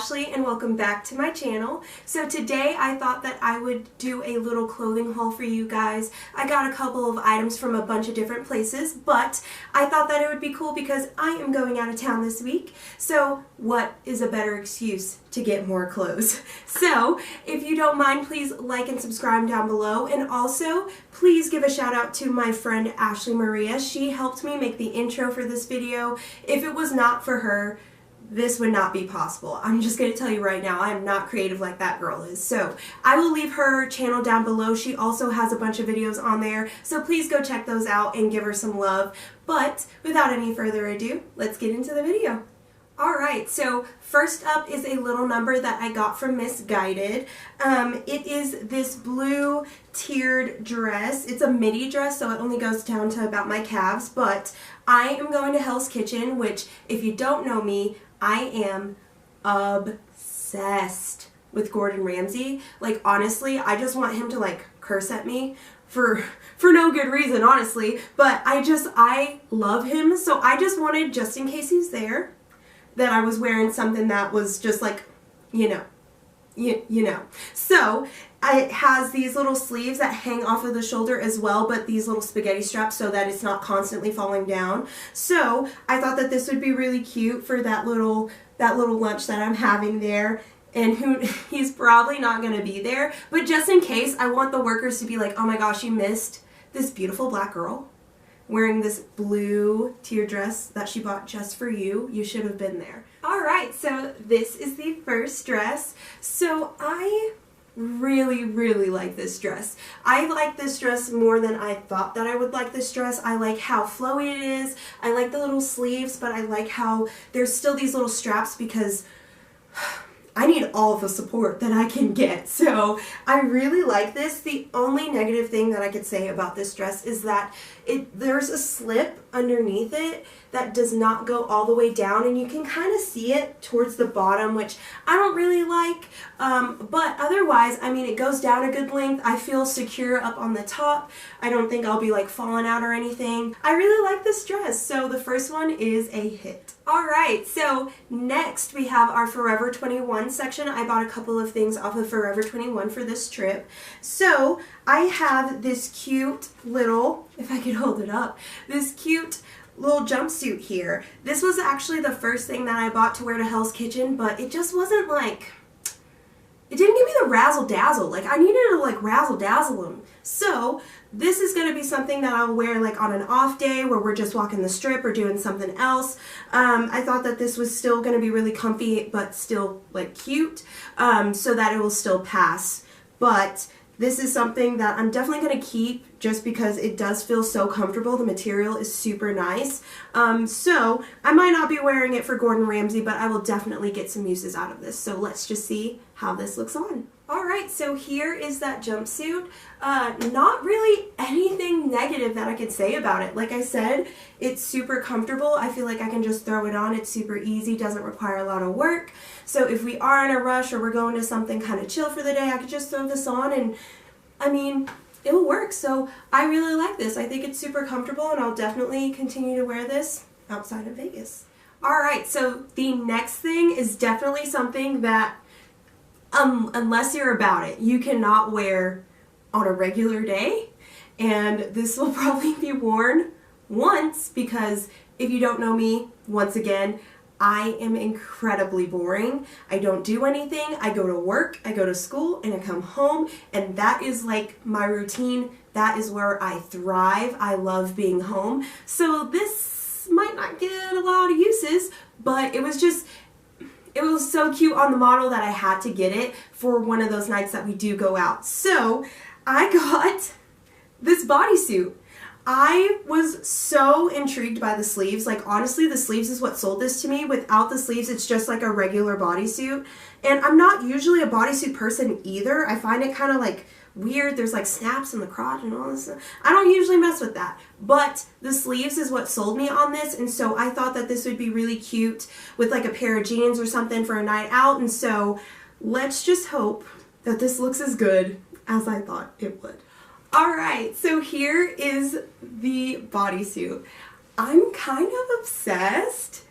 Ashley and welcome back to my channel. So today I thought that I would do a little clothing haul for you guys. I got a couple of items from a bunch of different places, but I thought that it would be cool because I am going out of town this week. So what is a better excuse to get more clothes? So if you don't mind, please like and subscribe down below, and also please give a shout out to my friend Ashley Maria. She helped me make the intro for this video. If it was not for her, this would not be possible. I'm just going to tell you right now, I am not creative like that girl is. So I will leave her channel down below. She also has a bunch of videos on there, so please go check those out and give her some love. But without any further ado, let's get into the video. Alright, so first up is a little number that I got from Missguided. It is this blue tiered dress. It's a midi dress, so it only goes down to about my calves, but I am going to Hell's Kitchen, which, if you don't know me, I am obsessed with Gordon Ramsay. Like, honestly, I just want him to, like, curse at me for no good reason, honestly, but I love him, so I just wanted, just in case he's there, that I was wearing something that was just like, you know. So it has these little sleeves that hang off of the shoulder as well, but these little spaghetti straps so that it's not constantly falling down. So I thought that this would be really cute for that little lunch that I'm having there. And he's probably not going to be there, but just in case, I want the workers to be like, oh my gosh, you missed this beautiful black girl wearing this blue tier dress that she bought just for you. You should have been there. Alright, so this is the first dress. So I really like this dress. I like this dress more than I thought that I would like this dress. I like how flowy it is. I like the little sleeves, but I like how there's still these little straps because I need all of the support that I can get. So I really like this. The only negative thing that I could say about this dress is that there's a slip underneath it that does not go all the way down, and you can kind of see it towards the bottom, which I don't really like. But otherwise, I mean, it goes down a good length. I feel secure up on the top. I don't think I'll be like falling out or anything. I really like this dress. So the first one is a hit. Alright, so next we have our Forever 21 section. I bought a couple of things off of Forever 21 for this trip. So I have this cute little, if I could hold it up, this cute little jumpsuit here. This was actually the first thing that I bought to wear to Hell's Kitchen, but it just wasn't like, it didn't give me the razzle dazzle. Like, I needed to like razzle dazzle them. So this is going to be something that I'll wear like on an off day where we're just walking the strip or doing something else. I thought that this was still going to be really comfy but still like cute, so that it will still pass. But this is something that I'm definitely going to keep just because it does feel so comfortable. The material is super nice. So I might not be wearing it for Gordon Ramsay, but I will definitely get some uses out of this. So let's just see how this looks on. Alright, so here is that jumpsuit. Not really anything negative that I could say about it. Like I said, it's super comfortable. I feel like I can just throw it on. It's super easy, doesn't require a lot of work. So if we are in a rush or we're going to something kind of chill for the day, I could just throw this on and, I mean, it'll work. So I really like this. I think it's super comfortable, and I'll definitely continue to wear this outside of Vegas. Alright, so the next thing is definitely something that unless you're about it, you cannot wear on a regular day, and this will probably be worn once because if you don't know me, once again, I am incredibly boring. I don't do anything. I go to work, I go to school, and I come home, and that is like my routine. That is where I thrive. I love being home. So this might not get a lot of uses, but it was so cute on the model that I had to get it for one of those nights that we do go out. So I got this bodysuit. I was so intrigued by the sleeves. Like, honestly, the sleeves is what sold this to me. Without the sleeves, it's just like a regular bodysuit. And I'm not usually a bodysuit person either. I find it kind of like weird. There's like snaps in the crotch and all this stuff. I don't usually mess with that, but the sleeves is what sold me on this, and so I thought that this would be really cute with like a pair of jeans or something for a night out. And so let's just hope that this looks as good as I thought it would. Alright, so here is the bodysuit. I'm kind of obsessed.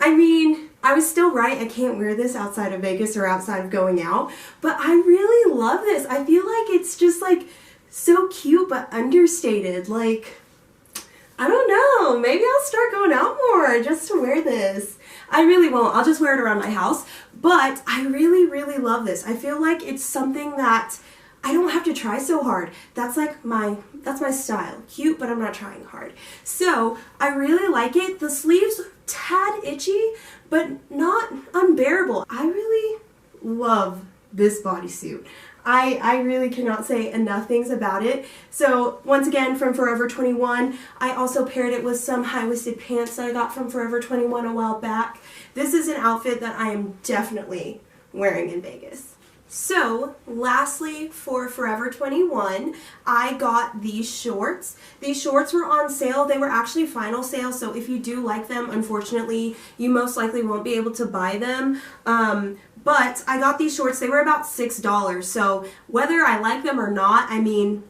I mean, I was still right. I can't wear this outside of Vegas or outside of going out, but I really love this. I feel like it's just like so cute but understated. Like, I don't know, maybe I'll start going out more just to wear this. I really won't. I'll just wear it around my house, but I really, really love this. I feel like it's something that I don't have to try so hard. That's my style. Cute, but I'm not trying hard. So I really like it. The sleeves, tad itchy, but not unbearable. I really love this bodysuit. I really cannot say enough things about it. So once again, from Forever 21, I also paired it with some high-waisted pants that I got from Forever 21 a while back. This is an outfit that I am definitely wearing in Vegas. So, lastly, for Forever 21, I got these shorts. These shorts were on sale. They were actually final sale, so if you do like them, unfortunately, you most likely won't be able to buy them. But I got these shorts. They were about $6, so whether I like them or not, I mean,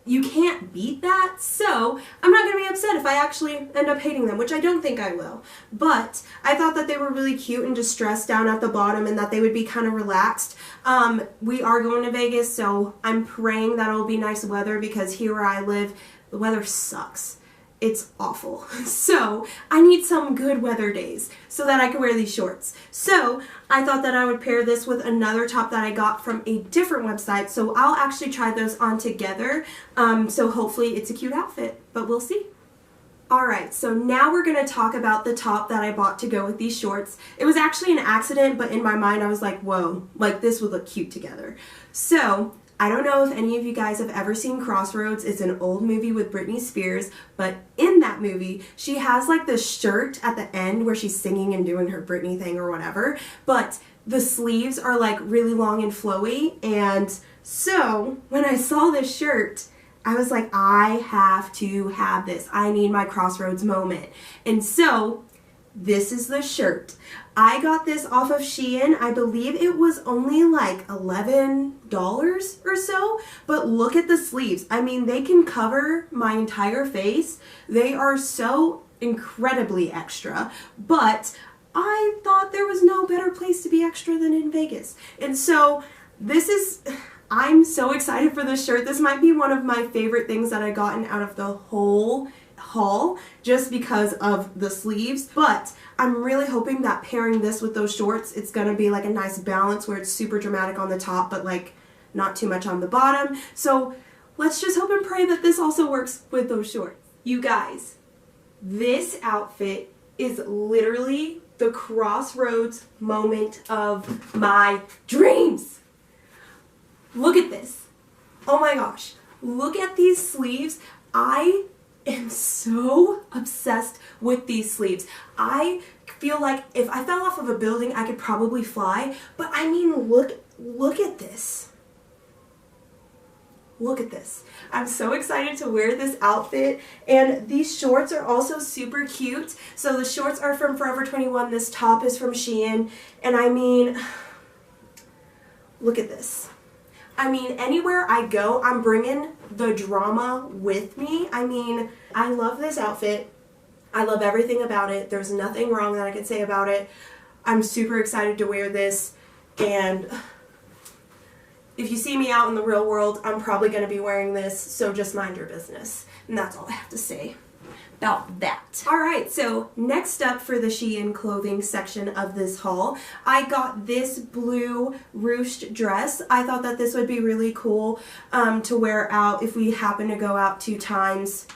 you can't beat that, so I'm not going to be upset if I actually end up hating them, which I don't think I will. But I thought that they were really cute and distressed down at the bottom and that they would be kind of relaxed. We are going to Vegas, so I'm praying that it'll be nice weather because here where I live, the weather sucks. It's awful. So I need some good weather days so that I can wear these shorts. So I thought that I would pair this with another top that I got from a different website. So I'll actually try those on together. So hopefully it's a cute outfit, but we'll see. Alright, so now we're going to talk about the top that I bought to go with these shorts. It was actually an accident, but in my mind I was like, whoa, like this would look cute together. So I don't know if any of you guys have ever seen Crossroads. It's an old movie with Britney Spears, but in that movie, she has like this shirt at the end where she's singing and doing her Britney thing or whatever, but the sleeves are like really long and flowy, and so when I saw this shirt, I was like, I have to have this. I need my Crossroads moment. And so this is the shirt. I got this off of Shein. I believe it was only like $11 or so, but look at the sleeves. I mean, they can cover my entire face. They are so incredibly extra, but I thought there was no better place to be extra than in Vegas. And so I'm so excited for this shirt. This might be one of my favorite things that I've gotten out of the whole haul just because of the sleeves, but I'm really hoping that pairing this with those shorts, it's gonna be like a nice balance where it's super dramatic on the top but like not too much on the bottom. So let's just hope and pray that this also works with those shorts. You guys, this outfit is literally the Crossroads moment of my dreams. Look at this. Oh my gosh. Look at these sleeves. I am so obsessed with these sleeves. I feel like if I fell off of a building, I could probably fly, but I mean, look at this. Look at this. I'm so excited to wear this outfit, and these shorts are also super cute. So the shorts are from Forever 21. This top is from Shein, and I mean, look at this. I mean, anywhere I go, I'm bringing the drama with me. I mean, I love this outfit. I love everything about it. There's nothing wrong that I could say about it. I'm super excited to wear this, and if you see me out in the real world, I'm probably going to be wearing this, so just mind your business. And that's all I have to say about that. Alright, so next up for the Shein clothing section of this haul, I got this blue ruched dress. I thought that this would be really cool to wear out if we happen to go out 2 times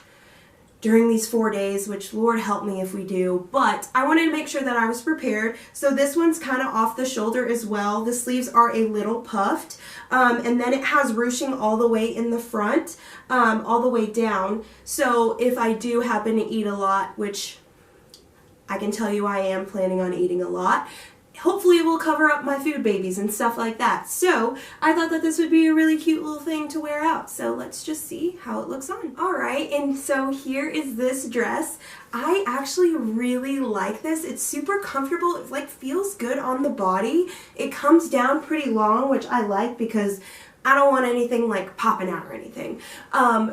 during these 4 days, which Lord help me if we do, but I wanted to make sure that I was prepared. So this one's kind of off the shoulder as well. The sleeves are a little puffed, and then it has ruching all the way in the front, all the way down. So if I do happen to eat a lot, which I can tell you I am planning on eating a lot, hopefully it will cover up my food babies and stuff like that. So I thought that this would be a really cute little thing to wear out. So let's just see how it looks on. Alright, and so here is this dress. I actually really like this. It's super comfortable. It like feels good on the body. It comes down pretty long, which I like because I don't want anything like popping out or anything.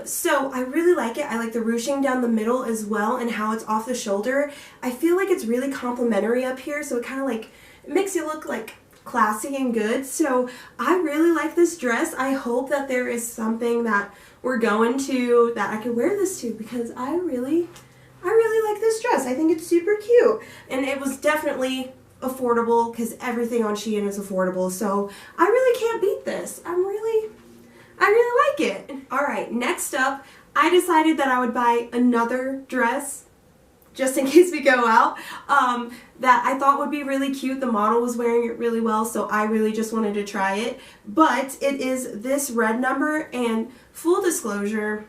So I really like it. I like the ruching down the middle as well and how it's off the shoulder. I feel like it's really complimentary up here, so it kind of like makes you look like classy and good. So I really like this dress. I hope that there is something that we're going to that I can wear this to, because I really like this dress. I think it's super cute, and it was definitely affordable because everything on Shein is affordable, so I really can't beat this. I really like it. Alright, next up, I decided that I would buy another dress just in case we go out that I thought would be really cute. The model was wearing it really well, so I really just wanted to try it. But it is this red number, and full disclosure,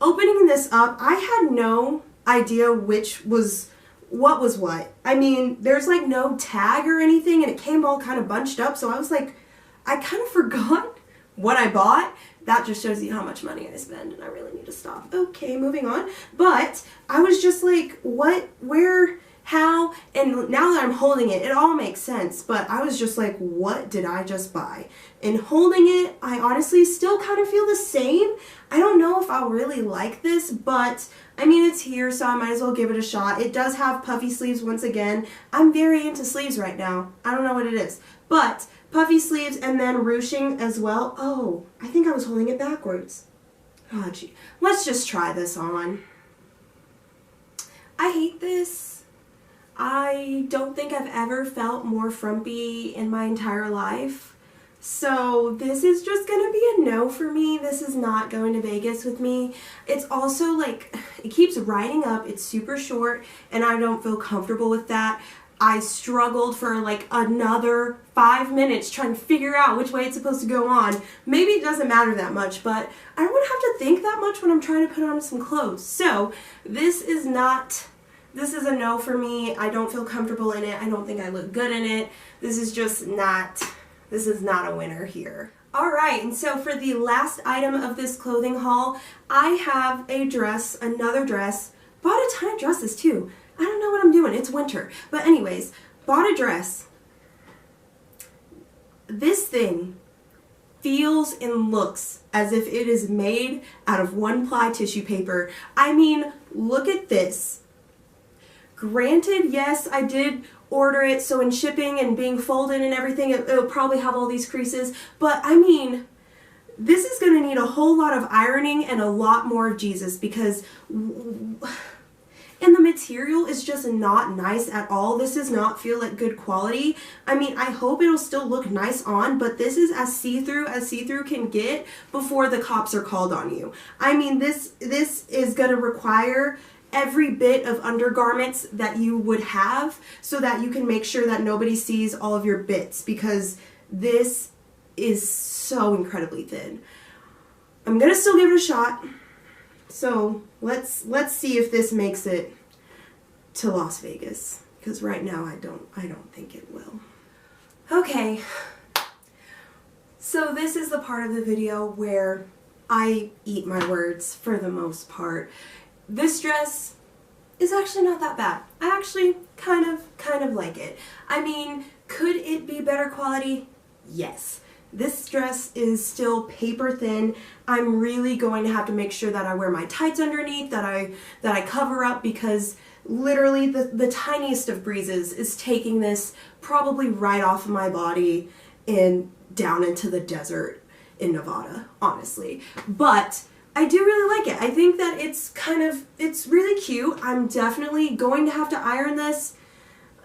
opening this up, I had no idea which was what was what. I mean, there's like no tag or anything, and it came all kind of bunched up, so I was like, I kind of forgot what I bought. That just shows you how much money I spend, and I really need to stop. Okay, moving on. But I was just like, what, where, how, and now that I'm holding it, it all makes sense, but I was just like, what did I just buy? And holding it, I honestly still kind of feel the same. I don't know if I'll really like this, but I mean, it's here, so I might as well give it a shot. It does have puffy sleeves once again. I'm very into sleeves right now. I don't know what it is, but puffy sleeves and then ruching as well. Oh, I think I was holding it backwards. Oh, gee. Let's just try this on. I hate this. I don't think I've ever felt more frumpy in my entire life. So this is just gonna be a no for me. This is not going to Vegas with me. It's also like, it keeps riding up. It's super short, and I don't feel comfortable with that. I struggled for like another 5 minutes trying to figure out which way it's supposed to go on. Maybe it doesn't matter that much, but I don't want to have to think that much when I'm trying to put on some clothes. So this is a no for me. I don't feel comfortable in it. I don't think I look good in it. This is not a winner here. Alright, and so for the last item of this clothing haul, I have a dress, another dress. Bought a ton of dresses too. I don't know what I'm doing. It's winter. But anyways, bought a dress. This thing feels and looks as if it is made out of 1-ply tissue paper. I mean, look at this. Granted, yes, I did order it, so in shipping and being folded and everything, it'll probably have all these creases, but I mean, this is going to need a whole lot of ironing and a lot more of Jesus, because and the material is just not nice at all. This does not feel like good quality. I mean, I hope it'll still look nice on, but this is as see-through can get before the cops are called on you. I mean, this is going to require every bit of undergarments that you would have so that you can make sure that nobody sees all of your bits, because this is so incredibly thin. I'm gonna still give it a shot. So let's see if this makes it to Las Vegas, because right now I don't think it will. Okay, so this is the part of the video where I eat my words for the most part. This dress is actually not that bad. I actually kind of like it. I mean, could it be better quality? Yes. This dress is still paper thin. I'm really going to have to make sure that I wear my tights underneath, that I cover up, because literally the tiniest of breezes is taking this probably right off of my body and down into the desert in Nevada, honestly. But I do really like it. I think that it's really cute. I'm definitely going to have to iron this.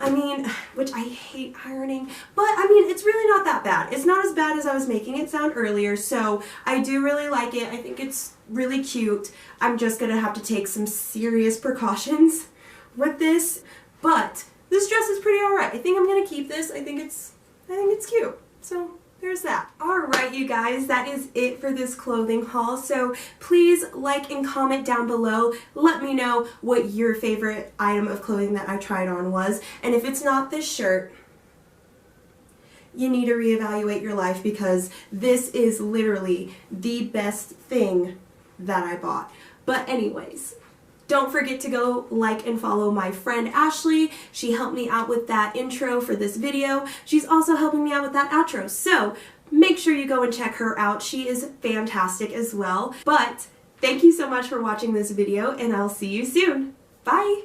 I mean, which I hate ironing, but I mean, it's really not that bad. It's not as bad as I was making it sound earlier, so I do really like it. I think it's really cute. I'm just gonna have to take some serious precautions with this, but this dress is pretty alright. I think I'm gonna keep this. I think it's cute. So there's that. Alright, you guys, that is it for this clothing haul. So please like and comment down below. Let me know what your favorite item of clothing that I tried on was. And if it's not this shirt, you need to reevaluate your life, because this is literally the best thing that I bought. But anyways, don't forget to go like and follow my friend Ashley. She helped me out with that intro for this video. She's also helping me out with that outro. So make sure you go and check her out. She is fantastic as well. But thank you so much for watching this video, and I'll see you soon. Bye!